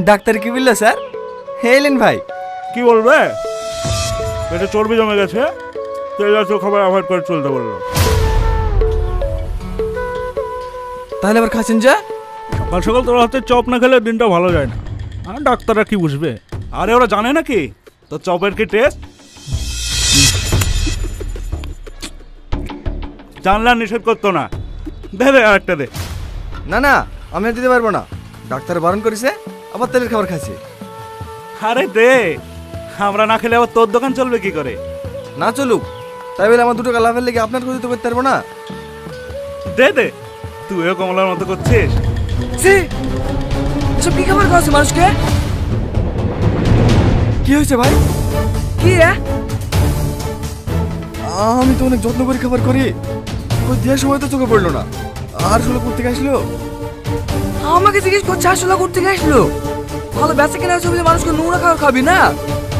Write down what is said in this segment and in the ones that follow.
Doctor কি বললো sir? এলেন ভাই। কি বলবে? পেটে চর্বি জমে গেছে, তেল জাতীয় খাবার অ্যাভয়েড করে চলতে বললো। তাহলে আবার খাচ্ছেন যা? সকাল সকাল তোর হাতে চপ না খেলে দিনটা ভালো যায় না। আর ডাক্তাররা কি বুঝবে? আরে ওরা জানে নাকি তো চপের কি টেস্ট? জানলে নিষেধ করতো না। দে দে আরেকটা দে। না না, আমি আর দিতে পারবো না, ডাক্তার বারণ করেছে, আবার তেলের খাবার খাচ্ছি। আরে দে, আমরা না খেলে আবার তোর দোকান চলবে কি করে? না চলুক, তাই বলে আমার দুটো লাভের লেগে আপনার ক্ষতি তো করতে পারবো না। দে দে, তুইও কমলার মতো করছিস। এসব কি খাবার খাওয়াচ্ছে মানুষকে? কি হয়েছে ভাই? কি রে? আমি তো অনেক যত্ন করে খাবার করি, ওই দেওয়ার সময় তো চোখে পড়লো না। আর ষোলো করতে আসলো, আমাকে জিজ্ঞেস করছে আসলে করতে আসলো। ভালো বেচা কেনা আছে বলে মানুষকে নোংরা খাবার খাবি না?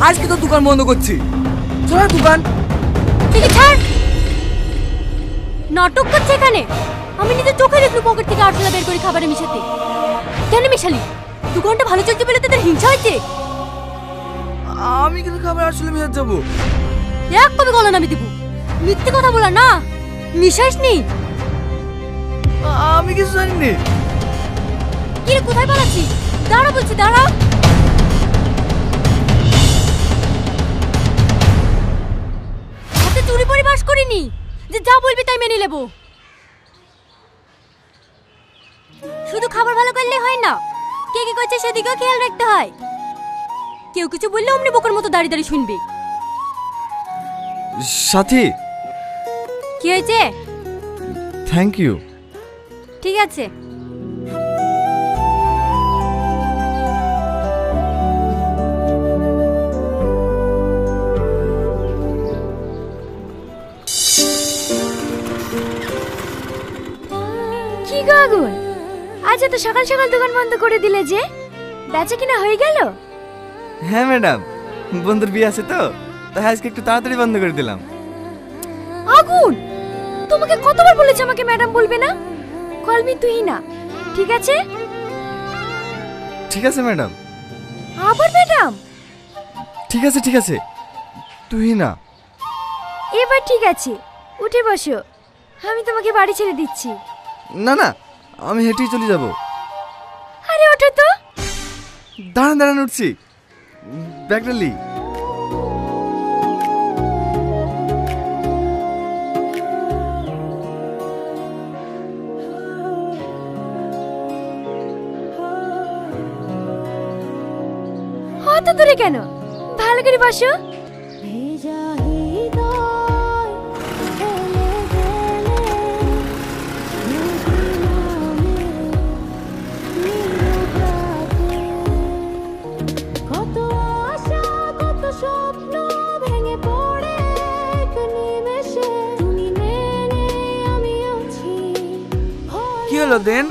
আজকে তো দোকান বন্ধ করছি। চল দোকান নাটক করছে এখানে। আমি নিজে চোখে দেখলু পকেট থেকে আরশোলা বের করে খাবারে মিশাতে। কেন মিশালি? দোকানটা ভালো চলছে বলে তোদের হিংসা হচ্ছে? আমি কিন্তু খাবার আরশোলা মিশাতে যাবো? এক কবে গলা নামে দিব? মিথ্যে কথা বলা না, মিশাইস নি। আমি কিছু জানি না। কি রে, কোথায় পালাচ্ছি? দাঁড়া বলছি, দাঁড়া। হাতে চুরি পরে বাস করিনি যে যা বলবি তাই মেনে নেব। শুধু খাবার ভালো করলে হয় না, কে কি করছে সেদিকেও খেয়াল রাখতে হয়। কেউ কিছু বললে অমনি বোকার মতো দাঁড়িয়ে দাঁড়িয়ে শুনবি। সাথী, কি হয়েছে? Thank you. ঠিক আছে। কি গো আগুন, আজ এত সকাল সকাল দোকান বন্ধ করে দিলে যে? বেচা কিনা হয়ে গেল? হ্যাঁ ম্যাডাম, বন্ধুর বিয়ে আছে তো, তাই আজকে একটু তাড়াতাড়ি বন্ধ করে দিলাম। আগুন, তোমাকে কতবার বলেছি আমাকে ম্যাডাম বলবে না? কল মি তুহিনা, ঠিক আছে? ঠিক আছে ম্যাডাম। আবার ম্যাডাম? ঠিক আছে ঠিক আছে, তুহিনা। এবার ঠিক আছে, উঠে বসো, আমি তোমাকে বাড়ি ছেড়ে দিচ্ছি। না না, আমি হেঁটেই চলে যাব। আরে ওঠো তো। দাঁড়ান দাঁড়ান, উঠছি, ব্যাগটা লি। অত দূরে কেন, ভালো করে বসো। কি হলো দেন?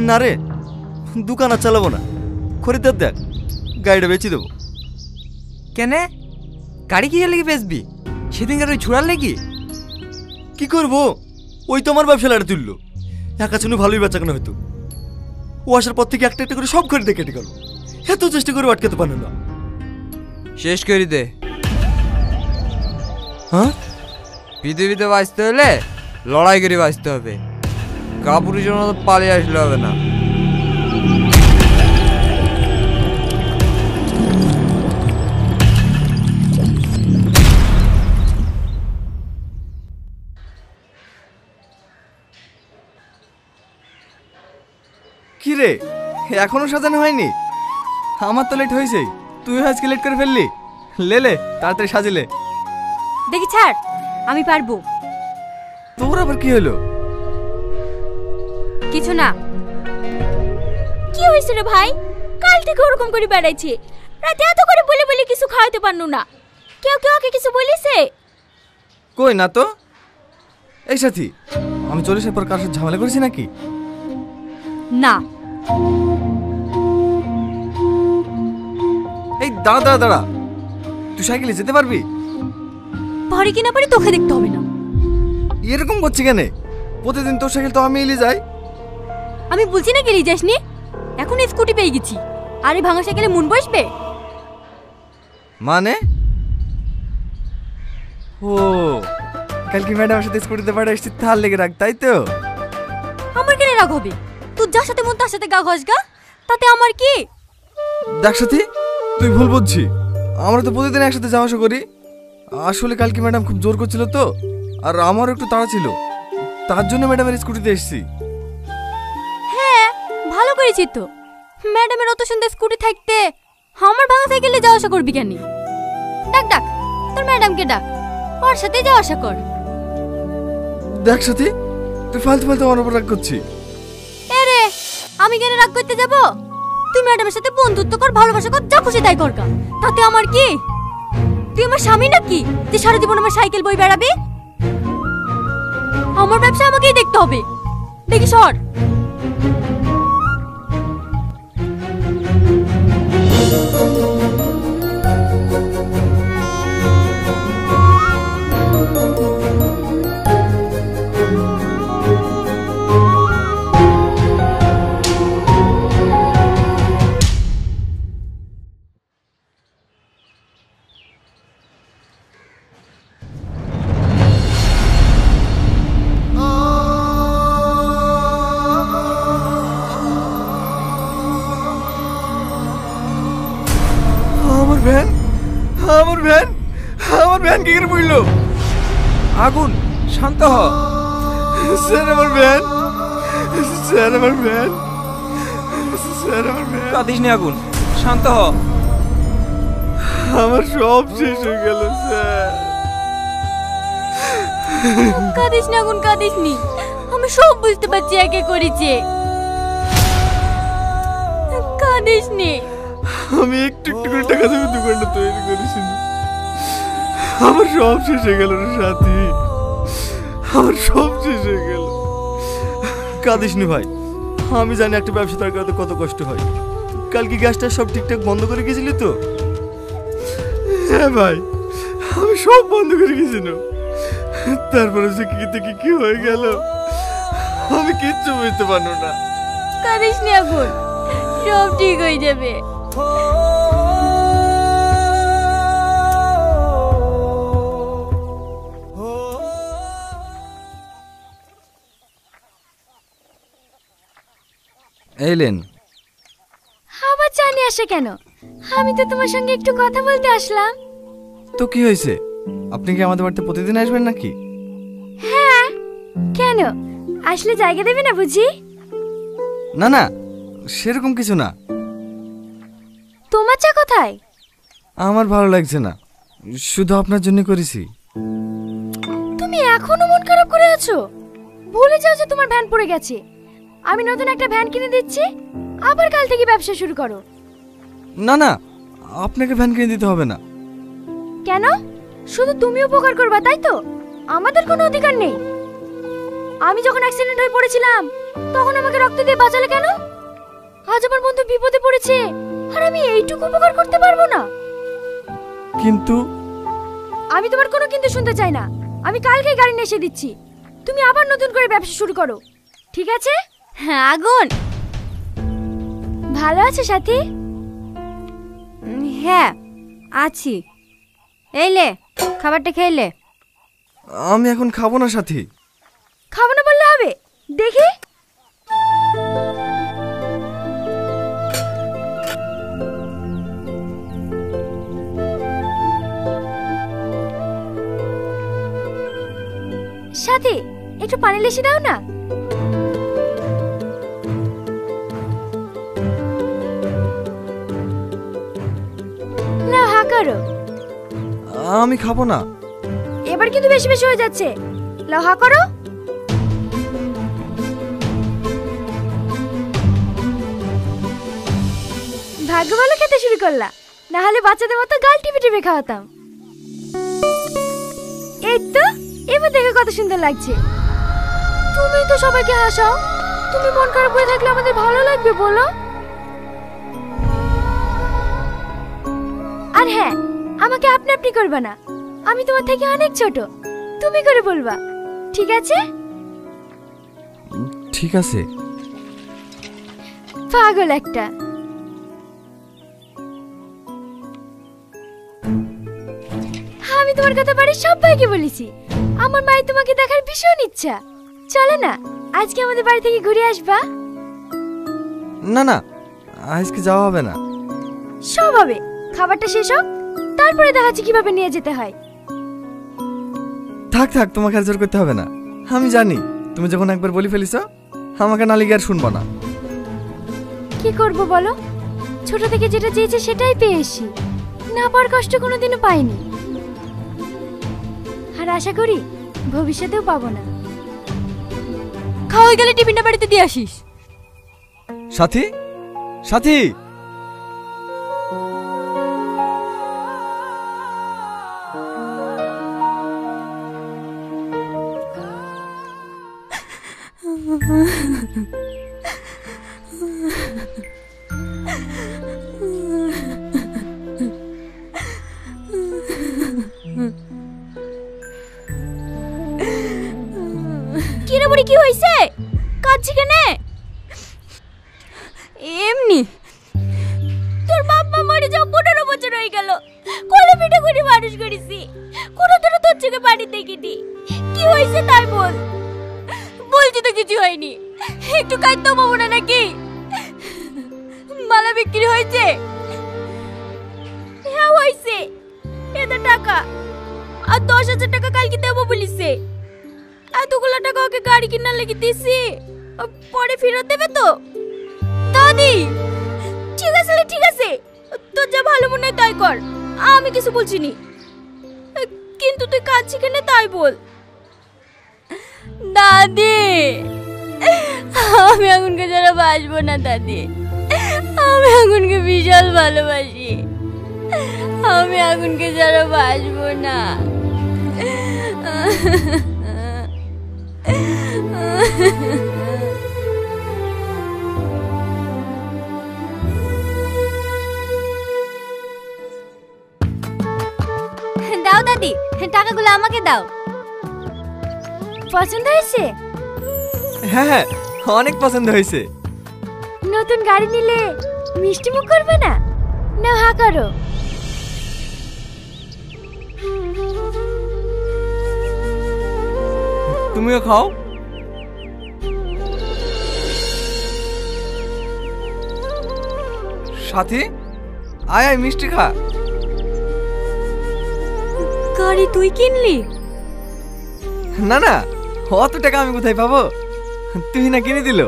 না রে, দোকান আর চালাবো না, খরিদ্দার দেখ, গাড়িটা বেচে দেবো। কেনে? গাড়ি কি লেগে বেচবি? সেদিনকার ওই ছুড়ার লেগে? কি করবো, ওই তো আমার ব্যবসা লাড়ে তুললো। একা শুনে ভালোই বেচা কেনা হয়তো, ও আসার পর থেকে একটা একটা করে সব খরিদে কেটে গেল। এত চেষ্টা করে আটকাতে পারে না। শেষ করে দে। হ্যাঁ, পৃথিবীতে বাঁচতে হলে লড়াই করে বাঁচতে হবে, কাপুরুষের মতো পালিয়ে আসলে হবে না। কি রে, এখনো সাজানো হয়নি? আমার তো লেট হয়েছে, তুই আজকে লেট করে ফেললি। লে লে, তাড়াতাড়ি সাজিলে। দেখি ছাড়, আমি পারবো। তোর আবার কি হলো? কিছু না। কি হয়েছে রে ভাই? কাল থেকে ওরকম করে বেড়াইছে, রাতে এত করে বলে বলে কিছু খাওয়াতে পারনু না। কেউ কেউ ওকে কিছু বলিছে? কই না তো। এই সাথী, আমি চলে আসার পর কার সাথে ঝামেলা করেছি নাকি? না। এই দাঁড়া দাঁড়া দাঁড়া, তুই সাইকেলে যেতে পারবি? পারি কি না পারি তোকে দেখতে হবে না। এরকম করছি কেন? প্রতিদিন তোর সাইকেল তো আমি এলে যাই। আমি বলছি না গেলি যাসনি, এখন স্কুটি পেয়ে গেছি, আর এই ভাঙা সাইকেলে মন বসবে? মানে? ও, কালকে ম্যাডামের সাথে স্কুটিতে পাঠা এসছি, তার লেগে রাখ, তাই তো? আমার কেন রাগ হবে? তুই যার সাথে মন তার সাথে গা ঘষ গা, তাতে আমার কি? দেখ সাথী, তুই ভুল বুঝছি। আমরা তো প্রতিদিন একসাথে যাওয়া আসা করি। আসলে কালকে ম্যাডাম খুব জোর করছিল তো, আর আমারও একটু তাড়া ছিল, তার জন্য ম্যাডামের স্কুটিতে এসেছি। হ্যাঁ, ভালো করেছি তো। ম্যাডামের অত সুন্দর স্কুটি থাকতে আমার ভাঙা সাইকেলে যাওয়া আসা করবি কেন? ডাক ডাক, তোর ম্যাডামকে ডাক, ওর সাথে যাওয়া আসা কর। দেখ সাথী, তুই ফালতু ফালতু আমার উপর রাগ করছি। এরে, আমি কেন রাগ করতে যাব? তুই ম্যাডামের সাথে বন্ধুত্ব কর, ভালোবাসা কর, যা খুশি তাই কর গা, তাতে আমার কি? তুই আমার স্বামী নাকি যে সারা জীবন আমার সাইকেল বই বেড়াবি? আমার ব্যবসা আমাকেই দেখতে হবে। দেখি সর। আমার ভ্যান, আমার ভ্যান, আমার ভ্যান কি করে পড়লো? আগুন, শান্ত হ। স্যার আমার ভ্যান, স্যার আমার ভ্যান, স্যার আমার ভ্যান। কাঁদিস নি আগুন, শান্ত হ। আমার সব শেষ হয়ে গেল স্যার। কাঁদিস না গুন, কাঁদিস নি, আমি সব বুঝতে পারছি একে করেছে। কাঁদিস নি। আমি একটু একটু করে টাকা দেবে দোকানটা তৈরি করেছি, আমার সব শেষ হয়ে গেল রে সাথী, আমার সব শেষ হয়ে গেল। কাঁদিস নি ভাই, আমি জানি একটা ব্যবসা তার করতে কত কষ্ট হয়। কালকে গ্যাসটা সব ঠিকঠাক বন্ধ করে গেছিলি তো? হ্যাঁ ভাই, আমি সব বন্ধ করে গেছিল, তারপরে যে কি থেকে কি হয়ে গেল আমি কিচ্ছু বুঝতে পারলো না। কাঁদিস নি আগুন, সব ঠিক হয়ে যাবে। এলেন আবার চা নিয়ে আসে কেন? আমি তো তোমার সঙ্গে একটু কথা বলতে আসলাম। তো কি হয়েছে? আপনি কি আমাদের বাড়িতে প্রতিদিন আসবেন নাকি? হ্যাঁ, কেন? আসলে জায়গা দেবে না বুঝি? না না, সেরকম কিছু না। তোমার চা কোথায়? আমার ভালো লাগছে না, শুধু আপনার জন্য করেছি। তুমি এখনো মন খারাপ করে আছো? ভুলে যাও যে তোমার ভ্যান পড়ে গেছে। আমি নতুন একটা ভ্যান কিনে দিচ্ছি, আবার কাল থেকে ব্যবসা শুরু করো। না না, আপনাকে ভ্যান কিনে দিতে হবে না। কেন? শুধু তুমি উপকার করবা তাই তো? আমাদের কোনো অধিকার নেই? আমি যখন অ্যাক্সিডেন্ট হয়ে পড়েছিলাম তখন আমাকে রক্ত দিয়ে বাঁচালে কেন? আজ আমার বন্ধু বিপদে পড়েছে আর আমি এইটুকু উপকার করতে পারবো না? কিন্তু আমি তোমার কোনো কিন্তু শুনতে চাই না। আমি কালকেই গাড়ি নিয়ে এসে দিচ্ছি, তুমি আবার নতুন করে ব্যবসা শুরু করো, ঠিক আছে? হ্যাঁ আগুন। ভালো আছো সাথী? হ্যাঁ আছি। এইলে খাবারটা খেলে। আমি এখন খাবো না সাথী। খাবো না বললে হবে? দেখি সাথী, একটু পানি লেসে দাও না। না, হা করো। আমি খাবো না। এবার কিন্তু বেশি বেশি হয়ে যাচ্ছে। লাও, হা করো। ভাগ্য ভালো খেতে শুরু করলা, না হলে বাচ্চাদের মতো গাল টিপে টিপে খাওয়াতাম। এই তো এবার দেখে কত সুন্দর লাগছে। তুমি তো সবাইকে হাসাও, তুমি মন খারাপ হয়ে থাকলে আমাদের ভালো লাগবে বলো? আর হ্যাঁ, আমাকে আপনি আপনি করবে না, আমি তোমার থেকে অনেক ছোট, তুমি করে বলবা, ঠিক আছে? ঠিক আছে। পাগল একটা। আমি তোমার কথা বাড়ির সবাইকে বলেছি, আমার মায়ের তোমাকে দেখার ভীষণ ইচ্ছা। চলো না, আজকে আমাদের বাড়ি থেকে ঘুরে আসবা। না না, আজকে যাওয়া হবে না। সব হবে, খাবারটা শেষ হোক, তারপরে দেখাচ্ছি কিভাবে নিয়ে যেতে হয়। থাক থাক, তোমাকে আর জোর করতে হবে না। আমি জানি তুমি যখন একবার বলি ফেলিস আমাকে না লিগে আর শুনবো না। কি করব বলো, ছোট থেকে যেটা চেয়েছে সেটাই পেয়েছি, না পাওয়ার কষ্ট কোনোদিনও পাইনি, আর আশা করি ভবিষ্যতেও পাবো না। খাওয়া গেলে টিফিনটা বাড়িতে দিয়ে আসিস। সাথী, সাথী, কিরে বুড়ি, কি হয়েছে? কাঁদছি কেনে? এমনি। তোর বাবা মরে যাও 15 বছর হয়ে গেল, কোলে পিঠে করে মানুষ করেছি, কোনোদিনও তোর চোখে পানি দেখিনি। কি হয়েছে তাই বল। বলছি তো কিছু হয়নি, একটু কাঁদতে পাবো না নাকি? মালা বিক্রি হয়েছে? হ্যাঁ হয়েছে, এটা টাকা, আর 10,000 টাকা কালকে দেবো বলিছে। এতগুলো টাকা ওকে গাড়ি কিনার লেগে দিছি, পরে ফেরত দেবে তো? দাদি, ঠিক আছে ঠিক আছে, তোর যা ভালো মনে হয় তাই কর, আমি কিছু বলছি নি। কিন্তু তুই কাঁদছি কেন তাই বল। দাদি, আমি আগুনকে যারা বাসবো না দাদি, আমি আগুনকে বিশাল ভালোবাসি, আমি আগুনকে যারা বাসবো না। দাও দাদি, টাকাগুলো আমাকে দাও। পছন্দ হয়েছে? হ্যাঁ হ্যাঁ, অনেক পছন্দ হয়েছে। নতুন গাড়ি নিলে মিষ্টি মুখ করবে না? না হা করো। তুমিও খাও। সাথী, আয় আয়, মিষ্টি খা। গাড়ি তুই কিনলি? না না, অত টাকা আমি কোথায় পাবো, তুই না কিনে দিল।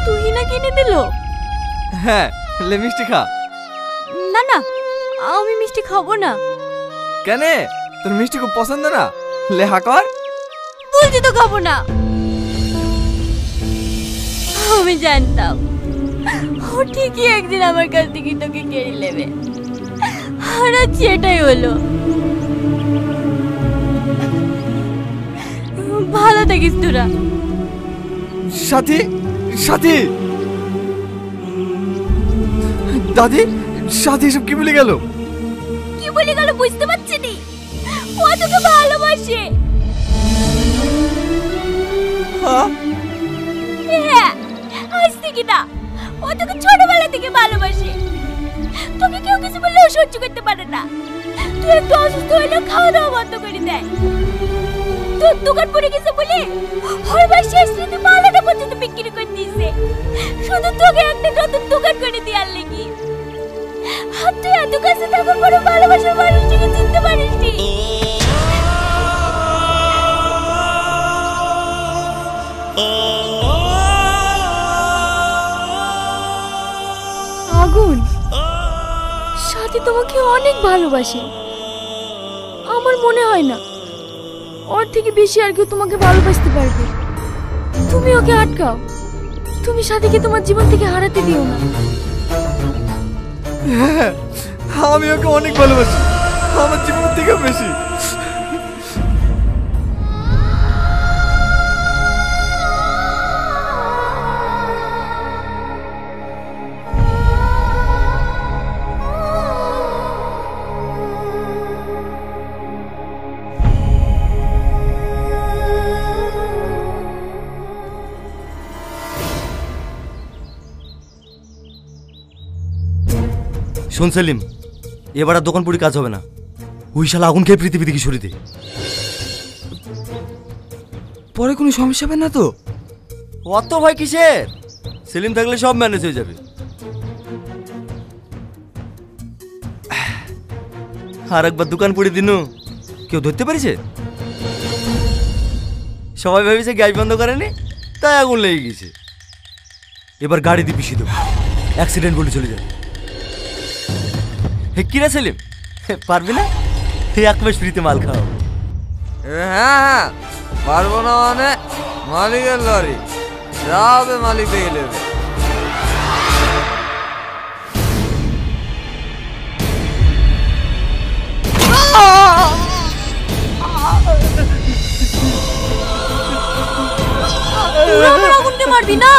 তুই না কিনে দিল? হ্যাঁ, লে মিষ্টি খা। না না, আমি মিষ্টি খাবো না। কেন, তোর মিষ্টি খুব পছন্দ না? লে হা কর। বলছি তো খাবো না। আমি জানতাম ও ঠিকই একদিন আমার কাছ থেকে তোকে কেড়ে নেবে, আর আজ এটাই হলো। ভালো থাকিস তোরা। সাথী, সাথী, দাদি, সাথী এসব কি বলে গেল? কি বলে গেল বুঝতে পারছি নি, ও তোকে ভালোবাসে। হ্যাঁ, হ্যাঁ, আজ থেকে না, ও তোকে ছোটবেলা থেকে ভালোবাসে। তোকে কেউ কিছু বললে ও সহ্য করতে পারে না, তুই একটু অসুস্থ হইলে খাওয়া দাওয়া বন্ধ করে দেয়। তোর দোকান পড়ে গেছে বলে ওর ভাই শেষ রাতে মালাটা পর্যন্ত বিক্রি করে দিয়েছে, শুধু তোকে একটা নতুন দোকান করে দেওয়ার লেগে। আর তুই এত কাছে থাকার পরে ভালোবাসার মানুষটাকে চিনতে পারিস নি। আগুন, সাথী তোমাকে অনেক ভালোবাসে। আমার মনে হয় না ওর থেকে বেশি আর কেউ তোমাকে ভালোবাসতে পারবে। তুমি ওকে আটকাও, তুমি সাথীকে তোমার জীবন থেকে হারাতে দিও না। হ্যাঁ, আমি ওকে অনেক ভালোবাসি, আমার জীবনের থেকে বেশি। শোন সেলিম, এবার আর দোকান পুরি কাজ হবে না। ওই শালা আগুন খেয়ে পৃথিবী থেকে সরিয়ে দে। পরে কোনো সমস্যা হবে না তো? অত ভয় কিসের? সেলিম থাকলে সব ম্যানেজ হয়ে যাবে। আর একবার দোকান পুড়ে দিনু কেউ ধরতে পারিছে? সবাই ভেবেছে গ্যাস বন্ধ করেনি, তাই আগুন লেগে গেছে। এবার গাড়ি দিয়ে পিছিয়ে দেবো, অ্যাক্সিডেন্ট বলে চলে যাবে। হে কিরা সেলিম, পারবি না? এক মাস ফ্রিতে মাল খাও। হ্যাঁ, পারবো না মানে মালিকের লরি, যা হবে মালিক দেখে নেবে। তুই আমার আগুনকে মারবি না?